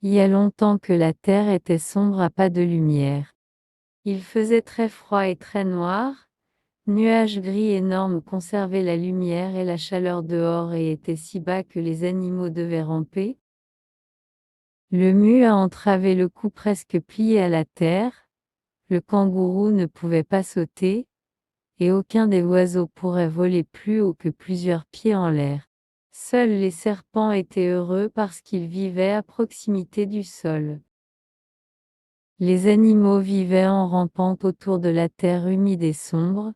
Il y a longtemps que la terre était sombre à pas de lumière. Il faisait très froid et très noir, nuages gris énormes conservaient la lumière et la chaleur dehors et étaient si bas que les animaux devaient ramper. Le mu a entravé le cou presque plié à la terre, le kangourou ne pouvait pas sauter, et aucun des oiseaux pourrait voler plus haut que plusieurs pieds en l'air. Seuls les serpents étaient heureux parce qu'ils vivaient à proximité du sol. Les animaux vivaient en rampant autour de la terre humide et sombre,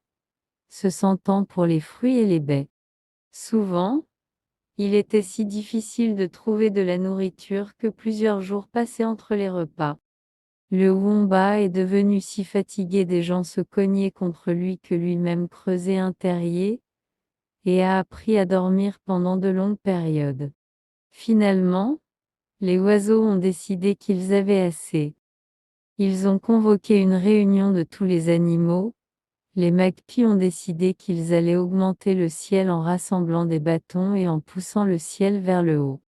se sentant pour les fruits et les baies. Souvent, il était si difficile de trouver de la nourriture que plusieurs jours passaient entre les repas. Le wombat est devenu si fatigué des gens se cogner contre lui que lui-même creusait un terrier, et a appris à dormir pendant de longues périodes. Finalement, les oiseaux ont décidé qu'ils avaient assez. Ils ont convoqué une réunion de tous les animaux. Les magpies ont décidé qu'ils allaient augmenter le ciel en rassemblant des bâtons et en poussant le ciel vers le haut.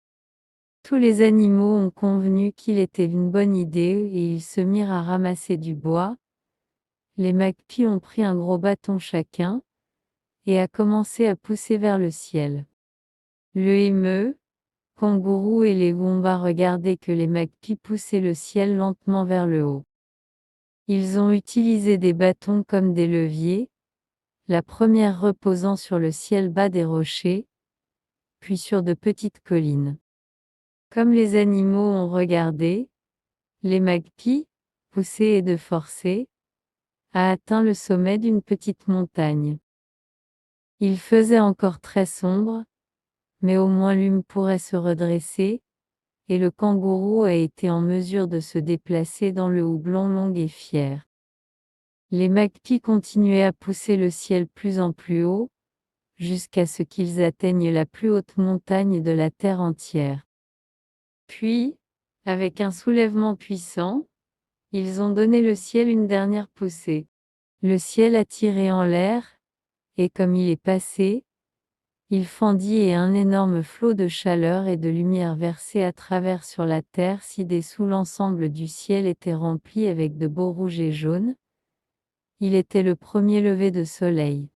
Tous les animaux ont convenu qu'il était une bonne idée et ils se mirent à ramasser du bois. Les magpies ont pris un gros bâton chacun et a commencé à pousser vers le ciel. Le émeu, kangourou et les wombats regardaient que les magpies poussaient le ciel lentement vers le haut. Ils ont utilisé des bâtons comme des leviers, la première reposant sur le ciel bas des rochers, puis sur de petites collines. Comme les animaux ont regardé, les magpies, poussés et de forcer, a atteint le sommet d'une petite montagne. Il faisait encore très sombre, mais au moins l'une pourrait se redresser, et le kangourou a été en mesure de se déplacer dans le houblon long et fier. Les magpies continuaient à pousser le ciel plus en plus haut, jusqu'à ce qu'ils atteignent la plus haute montagne de la terre entière. Puis, avec un soulèvement puissant, ils ont donné le ciel une dernière poussée. Le ciel a tiré en l'air, et comme il est passé, il fendit et un énorme flot de chaleur et de lumière versé à travers sur la terre ci-dessous l'ensemble du ciel était rempli avec de beaux rouges et jaunes. Il était le premier lever de soleil.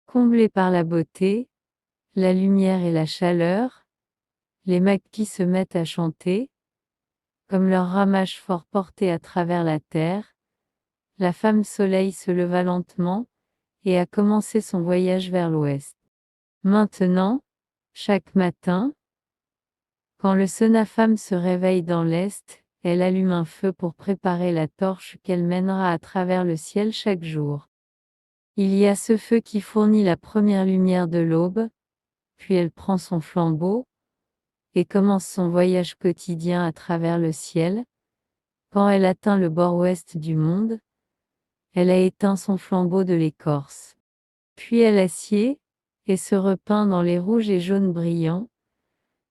Comblés par la beauté, la lumière et la chaleur, les magpies se mettent à chanter. Comme leur ramage fort porté à travers la terre, la femme soleil se leva lentement, et a commencé son voyage vers l'ouest. Maintenant, chaque matin, quand le Senafam se réveille dans l'est, elle allume un feu pour préparer la torche qu'elle mènera à travers le ciel chaque jour. Il y a ce feu qui fournit la première lumière de l'aube, puis elle prend son flambeau, et commence son voyage quotidien à travers le ciel. Quand elle atteint le bord ouest du monde, elle a éteint son flambeau de l'écorce. Puis elle assied, et se repeint dans les rouges et jaunes brillants,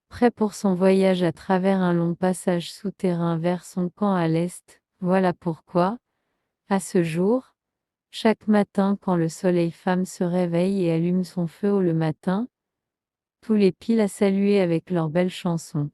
prêt pour son voyage à travers un long passage souterrain vers son camp à l'est. Voilà pourquoi, à ce jour, chaque matin quand le soleil femme se réveille et allume son feu au le matin, tous les pies la saluent avec leurs belles chansons.